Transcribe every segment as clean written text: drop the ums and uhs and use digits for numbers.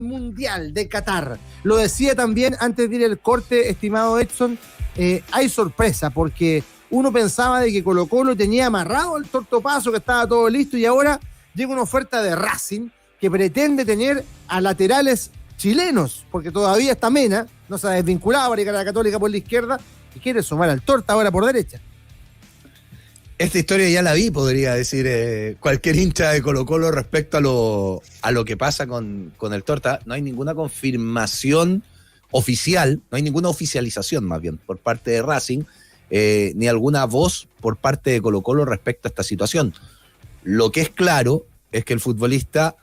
Mundial de Qatar. Lo decía también antes de ir el corte, estimado Edson, hay sorpresa porque uno pensaba de que Colo-Colo tenía amarrado el tortopaso, que estaba todo listo, y ahora llega una oferta de Racing que pretende tener a laterales chilenos, porque todavía está Mena, no se ha desvinculado para llegar a la Católica por la izquierda y quiere sumar al Torta ahora por derecha. Esta historia ya la vi, podría decir cualquier hincha de Colo-Colo respecto a lo que pasa con el Torta. No hay ninguna confirmación oficial, no hay ninguna oficialización más bien por parte de Racing, ni alguna voz por parte de Colo-Colo respecto a esta situación. Lo que es claro es que el futbolista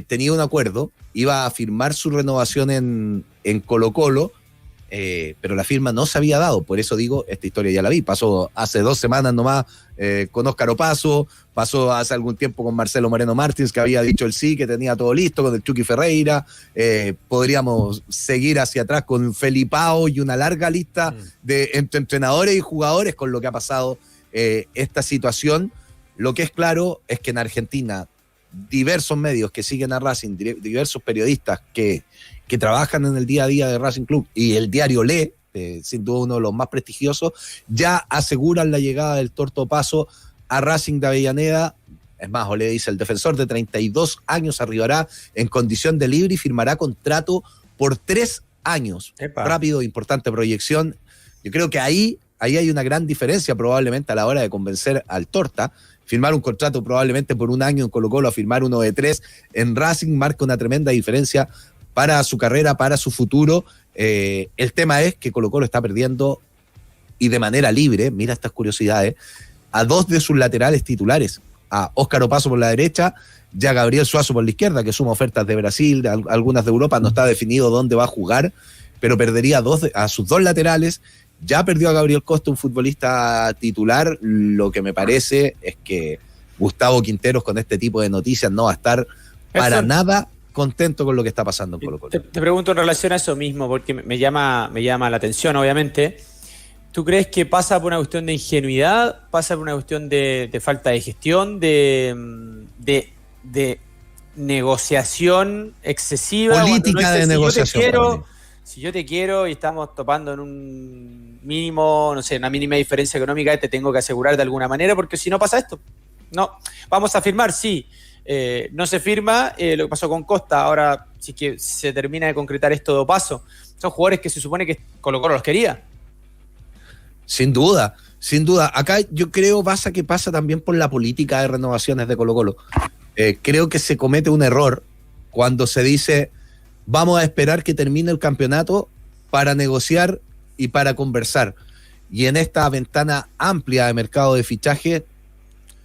tenía un acuerdo, iba a firmar su renovación en Colo-Colo, pero la firma no se había dado. Por eso digo, esta historia ya la vi. Pasó hace 2 semanas nomás con Óscar Opaso, pasó hace algún tiempo con Marcelo Moreno Martins, que había dicho el sí, que tenía todo listo, con el Chucky Ferreira. Podríamos seguir hacia atrás con Felipao y una larga lista de entrenadores y jugadores con lo que ha pasado esta situación. Lo que es claro es que en Argentina diversos medios que siguen a Racing, diversos periodistas que trabajan en el día a día de Racing Club y el diario Le, sin duda uno de los más prestigiosos, ya aseguran la llegada del Torto Paso a Racing de Avellaneda. Es más, Ole dice, el defensor de 32 años arribará en condición de libre y firmará contrato por 3 años. Epa. Rápido, importante proyección. Yo creo que ahí hay una gran diferencia probablemente a la hora de convencer al Torta. Firmar un contrato probablemente por 1 año en Colo-Colo a firmar uno de 3 en Racing marca una tremenda diferencia para su carrera, para su futuro. El tema es que Colo-Colo está perdiendo, y de manera libre, mira estas curiosidades, a 2 de sus laterales titulares, a Óscar Opaso por la derecha y a Gabriel Suazo por la izquierda, que suma ofertas de Brasil, de algunas de Europa, no está definido dónde va a jugar, pero perdería a sus 2 laterales. Ya perdió a Gabriel Costa, un futbolista titular. Lo que me parece es que Gustavo Quinteros con este tipo de noticias no va a estar para nada contento con lo que está pasando en Colo-Colo. Te pregunto en relación a eso mismo, porque me llama la atención, obviamente. ¿Tú crees que pasa por una cuestión de ingenuidad, pasa por una cuestión de falta de gestión, de negociación excesiva? Política de negociación. Si yo te quiero y estamos topando en un mínimo, no sé, una mínima diferencia económica, te tengo que asegurar de alguna manera, porque si no pasa esto. No, vamos a firmar, sí. No se firma, lo que pasó con Costa. Ahora, si es que se termina de concretar esto de Opaso, son jugadores que se supone que Colo-Colo los quería. Sin duda. Acá yo creo que pasa también por la política de renovaciones de Colo-Colo. Creo que se comete un error cuando se dice: vamos a esperar que termine el campeonato para negociar y para conversar. Y en esta ventana amplia de mercado de fichaje,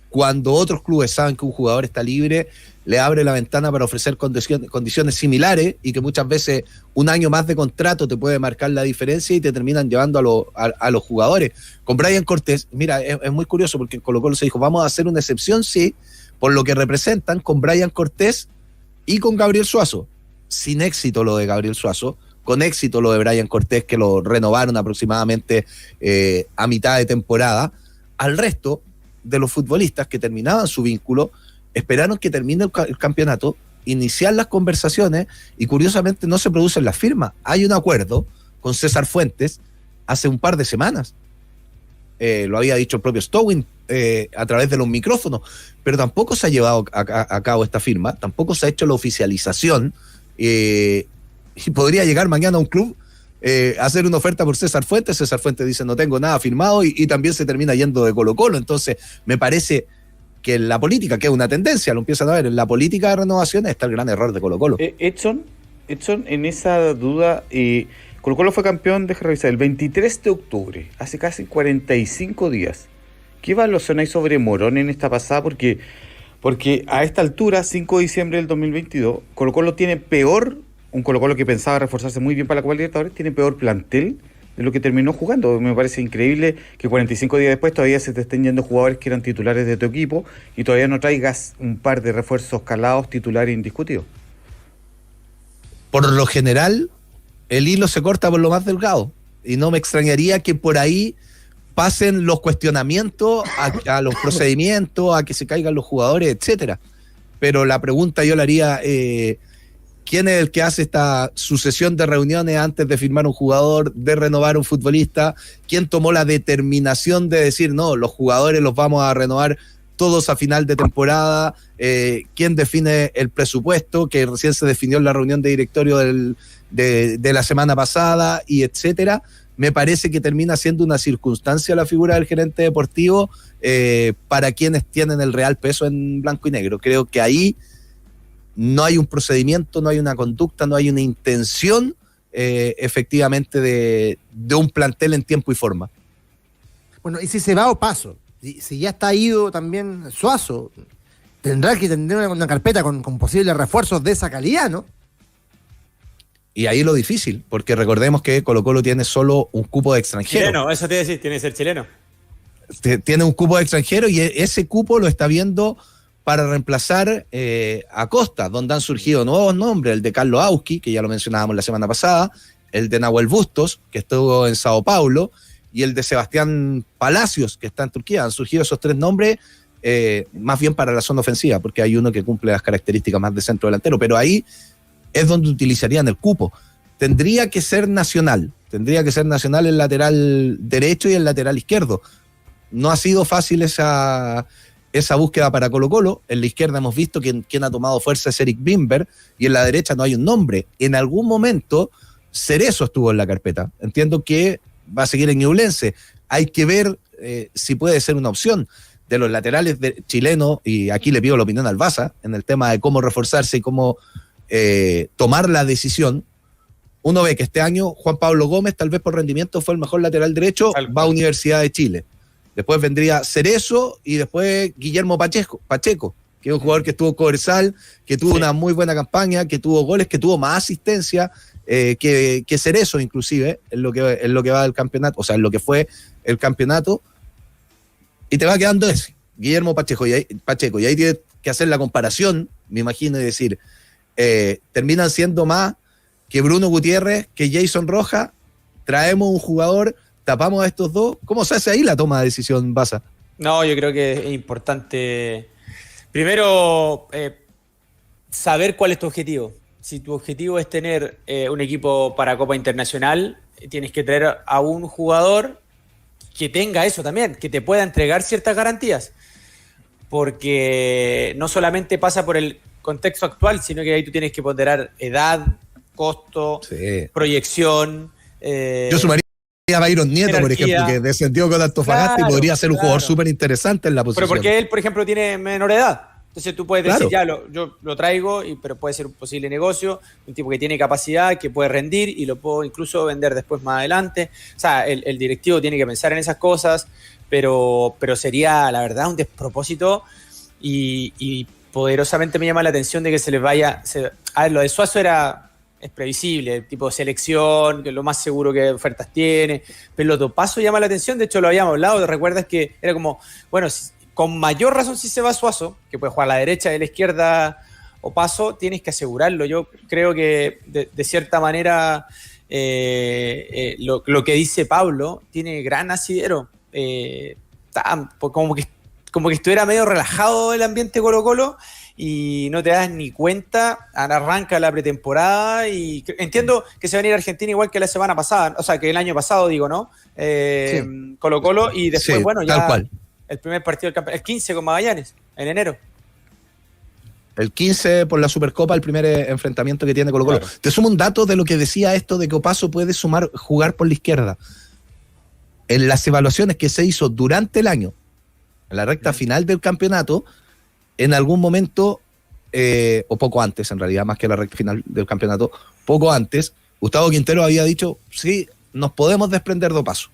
cuando otros clubes saben que un jugador está libre, le abre la ventana para ofrecer condiciones similares, y que muchas veces 1 año más de contrato te puede marcar la diferencia y te terminan llevando a los jugadores. Con Brian Cortés, mira, es muy curioso porque en Colo-Colo se dijo: vamos a hacer una excepción, sí, por lo que representan, con Brian Cortés y con Gabriel Suazo. Sin éxito lo de Gabriel Suazo, con éxito lo de Brian Cortés, que lo renovaron aproximadamente a mitad de temporada. Al resto de los futbolistas que terminaban su vínculo, esperaron que termine el campeonato, iniciar las conversaciones, y curiosamente no se producen las firmas. Hay un acuerdo con César Fuentes hace un par de semanas. Lo había dicho el propio Stowin a través de los micrófonos, pero tampoco se ha llevado a cabo esta firma, tampoco se ha hecho la oficialización. Y podría llegar mañana a un club hacer una oferta por César Fuentes. César Fuentes dice: no tengo nada firmado, y también se termina yendo de Colo-Colo. Entonces me parece que en la política, que es una tendencia, lo empiezan a ver, en la política de renovaciones está el gran error de Colo-Colo. Edson, en esa duda, Colo-Colo fue campeón, deja revisar, el 23 de octubre, hace casi 45 días. ¿Qué evaluación hay sobre Morón en esta pasada? Porque a esta altura, 5 de diciembre del 2022, Colo-Colo tiene un Colo-Colo que pensaba reforzarse muy bien para la Copa Libertadores, tiene peor plantel de lo que terminó jugando. Me parece increíble que 45 días después todavía se te estén yendo jugadores que eran titulares de tu equipo y todavía no traigas un par de refuerzos calados, titulares indiscutidos. Por lo general, el hilo se corta por lo más delgado, y no me extrañaría que por ahí pasen los cuestionamientos a los procedimientos, a que se caigan los jugadores, etcétera. Pero la pregunta yo la haría: ¿Quién es el que hace esta sucesión de reuniones antes de firmar un jugador, de renovar un futbolista? ¿Quién tomó la determinación de decir, no, los jugadores los vamos a renovar todos a final de temporada? ¿Quién define el presupuesto, que recién se definió en la reunión de directorio de la semana pasada, y etcétera? Me parece que termina siendo una circunstancia la figura del gerente deportivo para quienes tienen el real peso en blanco y negro. Creo que ahí no hay un procedimiento, no hay una conducta, no hay una intención efectivamente de un plantel en tiempo y forma. Bueno, y si se va Opaso, si ya está ido también Suazo, tendrá que tener una carpeta con posibles refuerzos de esa calidad, ¿no? Y ahí lo difícil, porque recordemos que Colo-Colo tiene solo un cupo de extranjero. Chileno, eso te iba a decir, tiene que ser chileno. Tiene un cupo de extranjero y ese cupo lo está viendo para reemplazar a Costa, donde han surgido nuevos nombres, el de Carlos Auski, que ya lo mencionábamos la semana pasada, el de Nahuel Bustos, que estuvo en Sao Paulo, y el de Sebastián Palacios, que está en Turquía. Han surgido esos 3 nombres más bien para la zona ofensiva, porque hay uno que cumple las características más de centro delantero, pero ahí es donde utilizarían el cupo. Tendría que ser nacional el lateral derecho y el lateral izquierdo. No ha sido fácil esa búsqueda para Colo-Colo. En la izquierda hemos visto que quien ha tomado fuerza es Eric Bimber, y en la derecha no hay un nombre. En algún momento Cerezo estuvo en la carpeta. Entiendo que va a seguir en Ñublense. Hay que ver si puede ser una opción. De los laterales chilenos, y aquí le pido la opinión al Baza, en el tema de cómo reforzarse y cómo tomar la decisión. Uno ve que este año Juan Pablo Gómez, tal vez por rendimiento, fue el mejor lateral derecho, va a Universidad de Chile. Después vendría Cerezo y después Guillermo Pacheco, que es un jugador que estuvo en Cobresal, que tuvo una muy buena campaña, que tuvo goles, que tuvo más asistencia que Cerezo, inclusive, en lo que va del campeonato, o sea, en lo que fue el campeonato. Y te va quedando ese, Guillermo Pacheco, y ahí tienes que hacer la comparación, me imagino, y decir, terminan siendo más que Bruno Gutiérrez, que Jason Rojas. Traemos un jugador, tapamos a estos dos. ¿Cómo se hace ahí la toma de decisión, Baza? No, yo creo que es importante, primero, saber cuál es tu objetivo. Si tu objetivo es tener un equipo para Copa Internacional, tienes que traer a un jugador que tenga eso también, que te pueda entregar ciertas garantías. Porque no solamente pasa por el contexto actual, sino que ahí tú tienes que ponderar edad, costo, proyección. Yo sumaría a Byron Nieto, por ejemplo, que descendió con Antofagasta, y podría ser un jugador súper interesante en la posición. Pero porque él, por ejemplo, tiene menor edad. Entonces tú puedes decir, yo lo traigo, pero puede ser un posible negocio, un tipo que tiene capacidad, que puede rendir y lo puedo incluso vender después más adelante. O sea, el directivo tiene que pensar en esas cosas, pero sería, la verdad, un despropósito y poderosamente me llama la atención de que se les vaya... A ver, lo de Suazo es previsible, el tipo de selección, que lo más seguro que ofertas tiene, pero lo de Opaso llama la atención, de hecho lo habíamos hablado, ¿recuerdas que era como, bueno, con mayor razón si se va Suazo, que puede jugar a la derecha y a la izquierda Opaso, tienes que asegurarlo? Yo creo que de cierta manera lo que dice Pablo tiene gran asidero, como que estuviera medio relajado el ambiente Colo-Colo y no te das ni cuenta, arranca la pretemporada y entiendo que se va a ir a Argentina igual que la semana pasada, o sea, que el año pasado, digo, ¿no? Sí. Colo-Colo, y después, sí, bueno, ya tal cual. El primer partido del campeonato, el 15 con Magallanes, en enero. El 15 por la Supercopa, el primer enfrentamiento que tiene Colo-Colo. Claro. Te sumo un dato de lo que decía esto de que Opaso puede jugar por la izquierda. En las evaluaciones que se hizo durante el año, en la recta final del campeonato, en algún momento, o poco antes en realidad, más que la recta final del campeonato, poco antes, Gustavo Quintero había dicho, sí, nos podemos desprender de Opaso.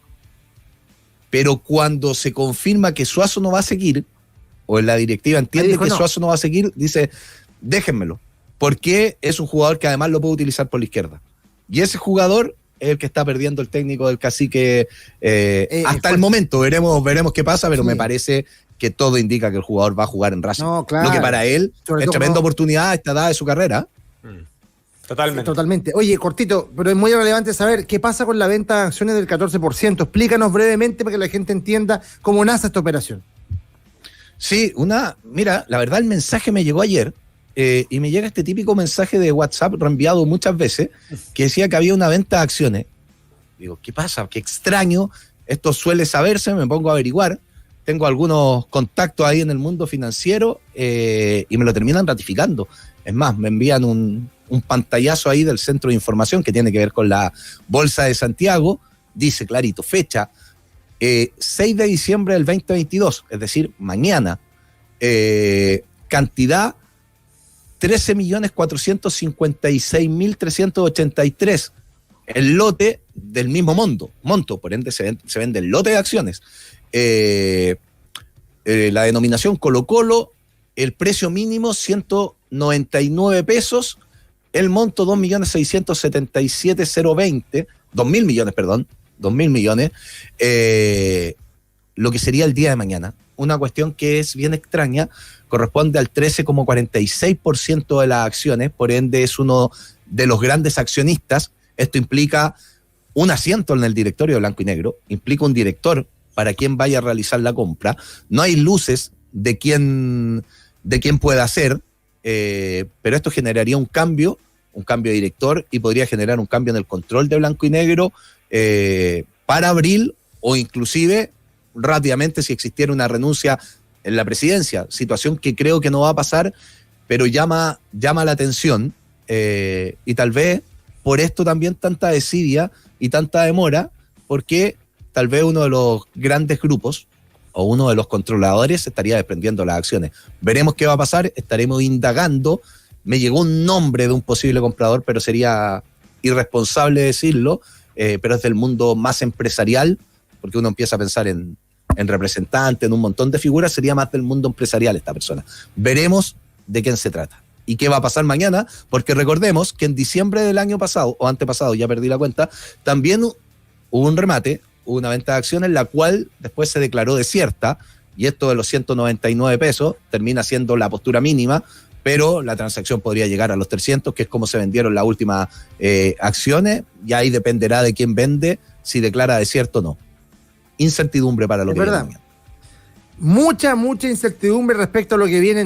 Pero cuando se confirma que Suazo no va a seguir, o en la directiva entiende que Suazo no va a seguir, dice, déjenmelo, porque es un jugador que además lo puede utilizar por la izquierda. Y ese jugador es el que está perdiendo el técnico del Cacique hasta el momento. Veremos qué pasa, pero sí, me parece que todo indica que el jugador va a jugar en Racing. No, claro. Lo que para él es tremenda oportunidad a esta edad de su carrera. Totalmente. Oye, cortito, pero es muy relevante saber qué pasa con la venta de acciones del 14%. Explícanos brevemente para que la gente entienda cómo nace esta operación. Sí, mira, la verdad el mensaje me llegó ayer. y me llega este típico mensaje de WhatsApp reenviado muchas veces que decía que había una venta de acciones. Digo, ¿qué pasa? Qué extraño, esto suele saberse, me pongo a averiguar, tengo algunos contactos ahí en el mundo financiero y me lo terminan ratificando. Es más, me envían un pantallazo ahí del centro de información que tiene que ver con la Bolsa de Santiago, dice clarito, fecha 6 de diciembre del 2022, es decir, mañana, cantidad 13.456.383, el lote del mismo monto, por ende se vende el lote de acciones. La denominación Colo-Colo, el precio mínimo 199 pesos, el monto 2.677.020, 2.000 millones, perdón, 2.000 millones, lo que sería el día de mañana. Una cuestión que es bien extraña, corresponde al 13,46% de las acciones, por ende es uno de los grandes accionistas. Esto implica un asiento en el directorio de Blanco y Negro, implica un director para quien vaya a realizar la compra. No hay luces de quién pueda hacer, pero esto generaría un cambio de director y podría generar un cambio en el control de Blanco y Negro para abril o inclusive rápidamente si existiera una renuncia en la presidencia, situación que creo que no va a pasar, pero llama la atención y tal vez por esto también tanta desidia y tanta demora, porque tal vez uno de los grandes grupos o uno de los controladores estaría desprendiendo las acciones. Veremos qué va a pasar, estaremos indagando. Me llegó un nombre de un posible comprador, pero sería irresponsable decirlo, pero es del mundo más empresarial, porque uno empieza a pensar en representantes, en un montón de figuras, sería más del mundo empresarial esta persona. Veremos de quién se trata y qué va a pasar mañana, porque recordemos que en diciembre del año pasado, o antepasado, ya perdí la cuenta, también hubo un remate, hubo una venta de acciones, la cual después se declaró desierta, y esto de los 199 pesos termina siendo la postura mínima, pero la transacción podría llegar a los 300, que es como se vendieron las últimas acciones, y ahí dependerá de quién vende, si declara desierto o no. Incertidumbre para lo que viene mañana. Mucha incertidumbre respecto a lo que viene